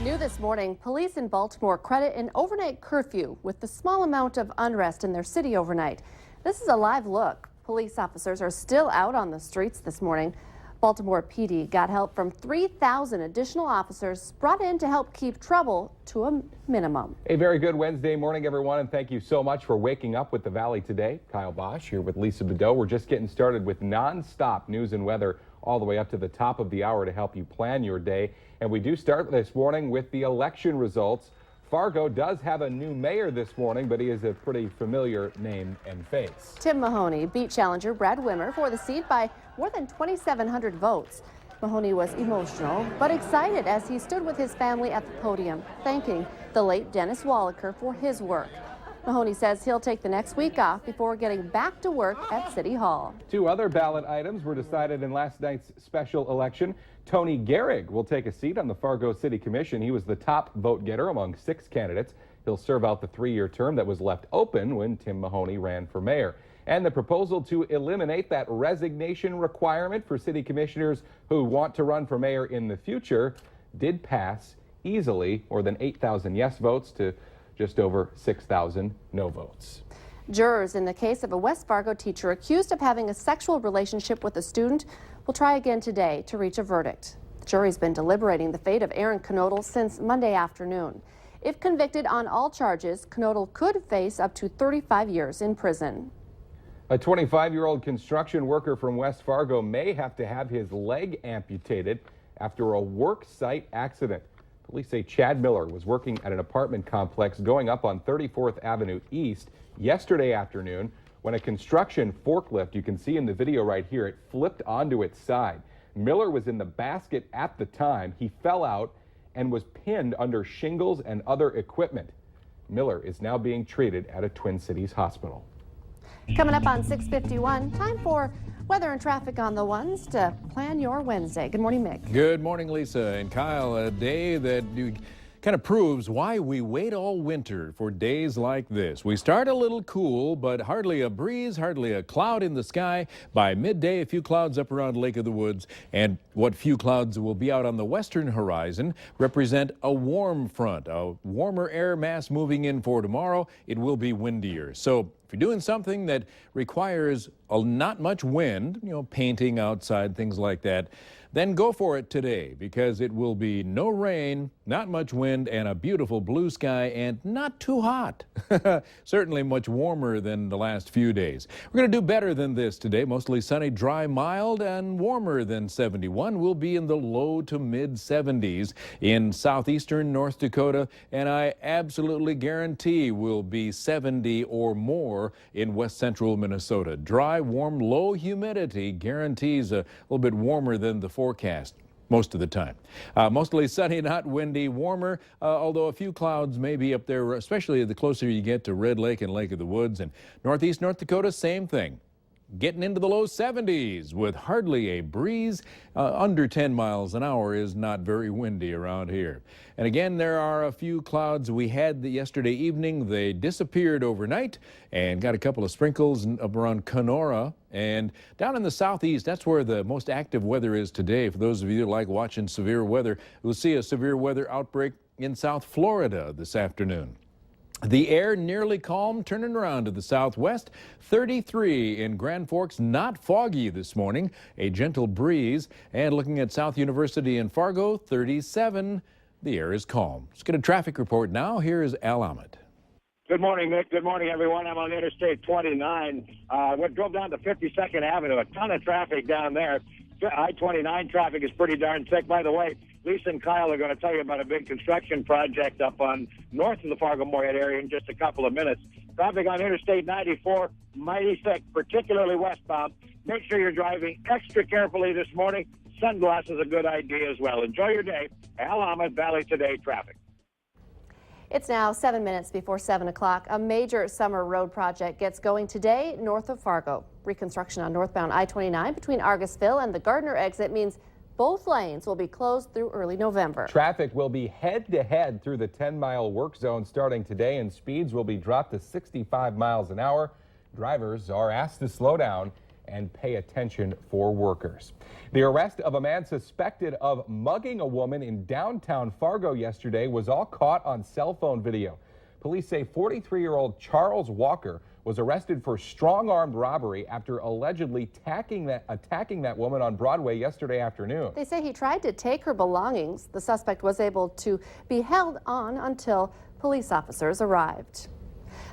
New this morning, police in Baltimore credit an overnight curfew with the small amount of unrest in their city overnight. This is a live look. Police officers are still out on the streets this morning. Baltimore PD got help from 3,000 additional officers brought in to help keep trouble to a minimum. A very good Wednesday morning, everyone, and thank you so much for waking up with the Valley today. Kyle Bosch here with Lisa Bedeau. We're just getting started with non-stop news and weather all the way up to the top of the hour to help you plan your day. And we do start this morning with the election results. Fargo does have a new mayor this morning, but he is a pretty familiar name and face. Tim Mahoney beat challenger Brad Wimmer for the seat by more than 2,700 votes. Mahoney was emotional but excited as he stood with his family at the podium, thanking the late Dennis Wallaker for his work. Mahoney says he'll take the next week off before getting back to work at City Hall. Two other ballot items were decided in last night's special election. Tony Gehrig will take a seat on the Fargo City Commission. He was the top vote getter among 6 candidates. He'll serve out the 3-year term that was left open when Tim Mahoney ran for mayor. And the proposal to eliminate that resignation requirement for city commissioners who want to run for mayor in the future did pass easily, more than 8,000 yes votes to just over 6,000 no votes. Jurors in the case of a West Fargo teacher accused of having a sexual relationship with a student will try again today to reach a verdict. The jury's been deliberating the fate of Aaron Knodel since Monday afternoon. If convicted on all charges, Knodel could face up to 35 years in prison. A 25-year-old construction worker from West Fargo may have to have his leg amputated after a work site accident. Police say Chad Miller was working at an apartment complex going up on 34th Avenue East yesterday afternoon when a construction forklift, you can see in the video right here, it flipped onto its side. Miller was in the basket at the time. He fell out and was pinned under shingles and other equipment. Miller is now being treated at a Twin Cities hospital. Coming up on 6:51, time for weather and traffic on the ones to plan your Wednesday. Good morning, Mick. Good morning, Lisa and Kyle. A day that kind of proves why we wait all winter for days like this. We start a little cool, but hardly a breeze, hardly a cloud in the sky. By midday, a few clouds up around Lake of the Woods, and what few clouds will be out on the western horizon represent a warm front, a warmer air mass moving in for tomorrow. It will be windier. So if you're doing something that requires not much wind, painting outside, things like that, then go for it today, because it will be no rain, not much wind, and a beautiful blue sky, and not too hot. Certainly much warmer than the last few days. We're going to do better than this today. Mostly sunny, dry, mild, and warmer than 71. We'll be in the low to mid 70s in southeastern North Dakota, and I absolutely guarantee we'll be 70 or more in west central Minnesota. Dry, warm, low humidity guarantees a little bit warmer than the forecast most of the time. Mostly sunny, not windy, warmer, although a few clouds may be up there, especially the closer you get to Red Lake and Lake of the Woods. And northeast North Dakota, same thing. Getting into the low 70s with hardly a breeze. Under 10 miles an hour is not very windy around here. And again, there are a few clouds we had yesterday evening. They disappeared overnight and got a couple of sprinkles up around Kenora. And down in the southeast, that's where the most active weather is today. For those of you that like watching severe weather, we'll see a severe weather outbreak in South Florida this afternoon. The air nearly calm, turning around to the southwest. 33 in Grand Forks, not foggy this morning. A gentle breeze. And looking at South University in Fargo, 37. The air is calm. Let's get a traffic report now. Here is Al Ahmed. Good morning, Nick. Good morning, everyone. I'm on Interstate 29. We drove down to 52nd Avenue. A ton of traffic down there. I-29 traffic is pretty darn thick. By the way, Lisa and Kyle are going to tell you about a big construction project up on north of the Fargo-Moorhead area in just a couple of minutes. Traffic on Interstate 94, mighty thick, particularly westbound. Make sure you're driving extra carefully this morning. Sunglasses a good idea as well. Enjoy your day. Al Ahmed, Valley Today traffic. It's now 7 minutes before 7 o'clock. A major summer road project gets going today north of Fargo. Reconstruction on northbound I-29 between Argusville and the Gardner exit means both lanes will be closed through early November. Traffic will be head-to-head through the 10-mile work zone starting today, and speeds will be dropped to 65 miles an hour. Drivers are asked to slow down and pay attention for workers. The arrest of a man suspected of mugging a woman in downtown Fargo yesterday was all caught on cell phone video. Police say 43-year-old Charles Walker was arrested for strong-armed robbery after allegedly attacking that woman on Broadway yesterday afternoon. They say he tried to take her belongings. The suspect was able to be held on until police officers arrived.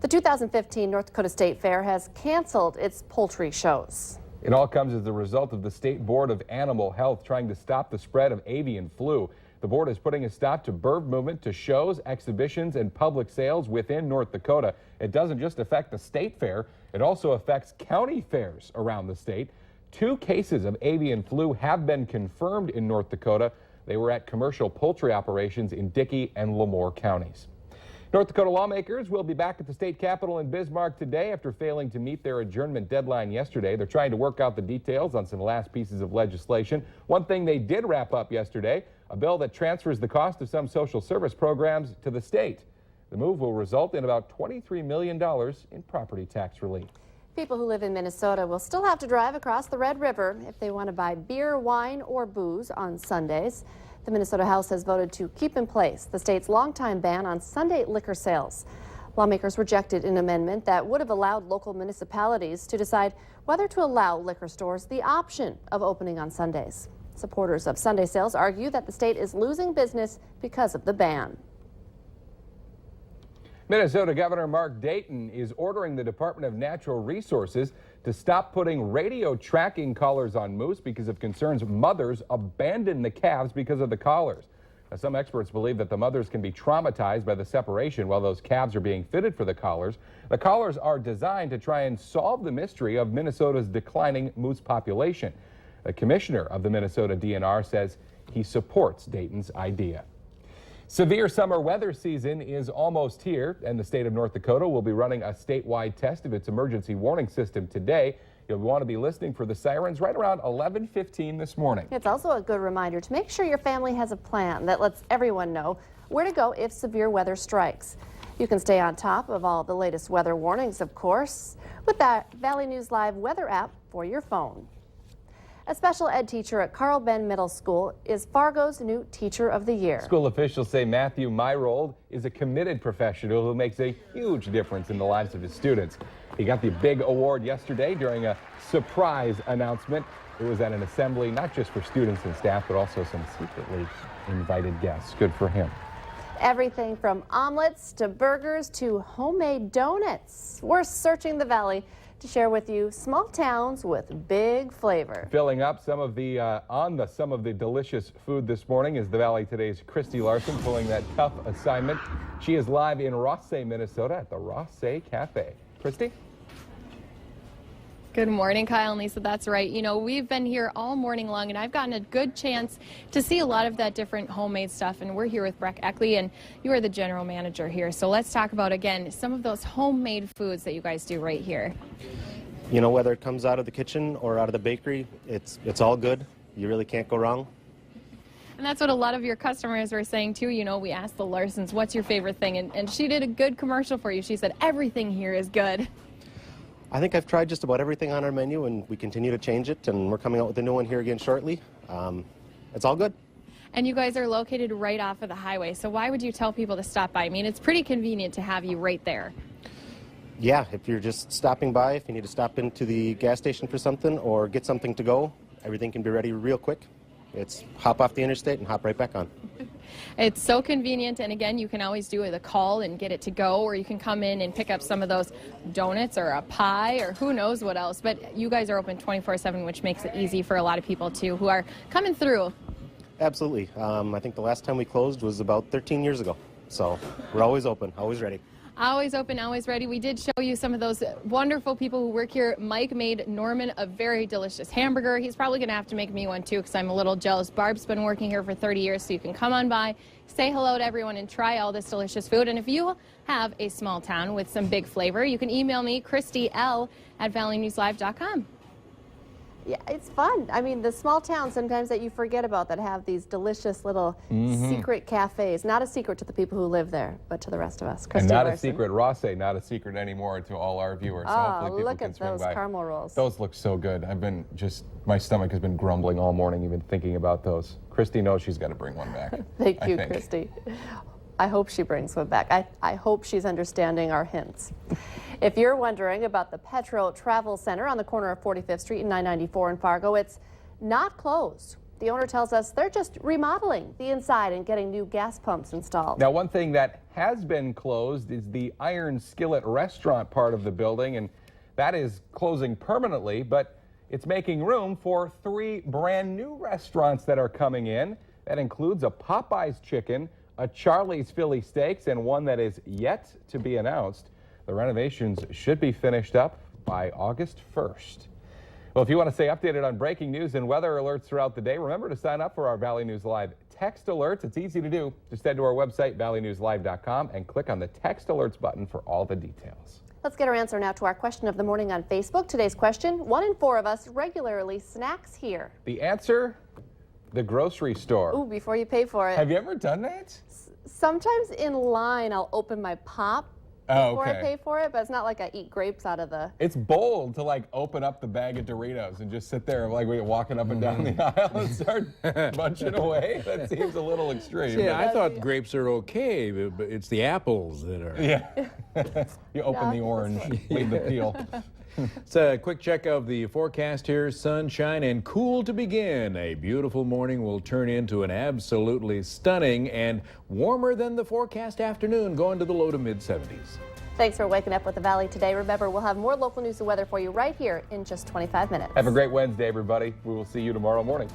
The 2015 North Dakota State Fair has canceled its poultry shows. It all comes as a result of the State Board of Animal Health trying to stop the spread of avian flu. The board is putting a stop to bird movement to shows, exhibitions, and public sales within North Dakota. It doesn't just affect the state fair, it also affects county fairs around the state. 2 cases of avian flu have been confirmed in North Dakota. They were at commercial poultry operations in Dickey and Lemoore counties. North Dakota lawmakers will be back at the state capitol in Bismarck today after failing to meet their adjournment deadline yesterday. They're trying to work out the details on some last pieces of legislation. One thing they did wrap up yesterday, a bill that transfers the cost of some social service programs to the state. The move will result in about $23 million in property tax relief. People who live in Minnesota will still have to drive across the Red River if they want to buy beer, wine, or booze on Sundays. The Minnesota House has voted to keep in place the state's longtime ban on Sunday liquor sales. Lawmakers rejected an amendment that would have allowed local municipalities to decide whether to allow liquor stores the option of opening on Sundays. Supporters of Sunday sales argue that the state is losing business because of the ban. Minnesota Governor Mark Dayton is ordering the Department of Natural Resources to stop putting radio tracking collars on moose because of concerns mothers abandon the calves because of the collars. Now, some experts believe that the mothers can be traumatized by the separation while those calves are being fitted for the collars. The collars are designed to try and solve the mystery of Minnesota's declining moose population. The commissioner of the Minnesota DNR says he supports Dayton's idea. Severe summer weather season is almost here, and the state of North Dakota will be running a statewide test of its emergency warning system today. You'll want to be listening for the sirens right around 11:15 this morning. It's also a good reminder to make sure your family has a plan that lets everyone know where to go if severe weather strikes. You can stay on top of all the latest weather warnings, of course, with that Valley News Live weather app for your phone. A special ed teacher at Carl Ben Middle School is Fargo's new Teacher of the Year. School officials say Matthew Myrold is a committed professional who makes a huge difference in the lives of his students. He got the big award yesterday during a surprise announcement. It was at an assembly not just for students and staff, but also some secretly invited guests. Good for him. Everything from omelets to burgers to homemade donuts. We're searching the valley to share with you small towns with big flavor. Filling up some of the delicious food this morning is the Valley Today's Christy Larson, pulling that tough assignment. She is live in Rothsay, Minnesota at the Rothsay Cafe. Christy? Good morning, Kyle and Lisa. That's right. You know, we've been here all morning long, and I've gotten a good chance to see a lot of that different homemade stuff. And we're here with Breck Eckley, and you are the general manager here. So let's talk about, again, some of those homemade foods that you guys do right here. You know, whether it comes out of the kitchen or out of the bakery, it's all good. You really can't go wrong. And that's what a lot of your customers were saying, too. You know, we asked the Larsons, what's your favorite thing? And she did a good commercial for you. She said, everything here is good. I think I've tried just about everything on our menu, and we continue to change it, and we're coming out with a new one here again shortly. It's all good. And you guys are located right off of the highway, so why would you tell people to stop by? I mean, it's pretty convenient to have you right there. Yeah, if you're just stopping by, if you need to stop into the gas station for something or get something to go, everything can be ready real quick. It's hop off the interstate and hop right back on. It's so convenient, and again, you can always do a call and get it to go, or you can come in and pick up some of those donuts or a pie or who knows what else. But you guys are open 24/7, which makes it easy for a lot of people, too, who are coming through. Absolutely. I think the last time we closed was about 13 years ago. So we're always open, always ready. Always open, always ready. We did show you some of those wonderful people who work here. Mike made Norman a very delicious hamburger. He's probably going to have to make me one, too, because I'm a little jealous. Barb's been working here for 30 years, so you can come on by, say hello to everyone, and try all this delicious food. And if you have a small town with some big flavor, you can email me, ChristyL@valleynewslive.com. Yeah, it's fun. I mean, the small towns sometimes that you forget about that have these delicious little secret cafes. Not a secret to the people who live there, but to the rest of us. And Christy not a Larson. secret, Rosse, not a secret anymore to all our viewers. So Oh, hopefully people look can at swing those by. caramel rolls. Those look so good. My stomach has been grumbling all morning even thinking about those. Christy knows she's got to bring one back. Thank I you, think. Christy. I hope she brings one back. I hope she's understanding our hints. If you're wondering about the Petro Travel Center on the corner of 45th Street and 994 in Fargo, it's not closed. The owner tells us they're just remodeling the inside and getting new gas pumps installed. Now, one thing that has been closed is the Iron Skillet restaurant part of the building, and that is closing permanently, but it's making room for 3 brand new restaurants that are coming in. That includes a Popeye's Chicken, a Charlie's Philly Steaks, and one that is yet to be announced. The renovations should be finished up by August 1st. Well, if you want to stay updated on breaking news and weather alerts throughout the day, remember to sign up for our Valley News Live text alerts. It's easy to do. Just head to our website, valleynewslive.com, and click on the text alerts button for all the details. Let's get our answer now to our question of the morning on Facebook. Today's question: 1 in 4 of us regularly snacks here. The answer, the grocery store. Ooh, before you pay for it. Have you ever done that? Sometimes in line, I'll open my pop before I pay for it, but it's not like I eat grapes out of the... It's bold to like open up the bag of Doritos and just sit there like walking up and down the aisle and start munching away. That seems a little extreme. Yeah, I thought grapes are okay, but it's the apples that are. Yeah. You open the orange, leave the peel. It's a quick check of the forecast here. Sunshine and cool to begin. A beautiful morning will turn into an absolutely stunning and warmer than the forecast afternoon, going to the low to mid 70s. Thanks for waking up with the Valley today. Remember, we'll have more local news and weather for you right here in just 25 minutes. Have a great Wednesday, everybody. We will see you tomorrow morning.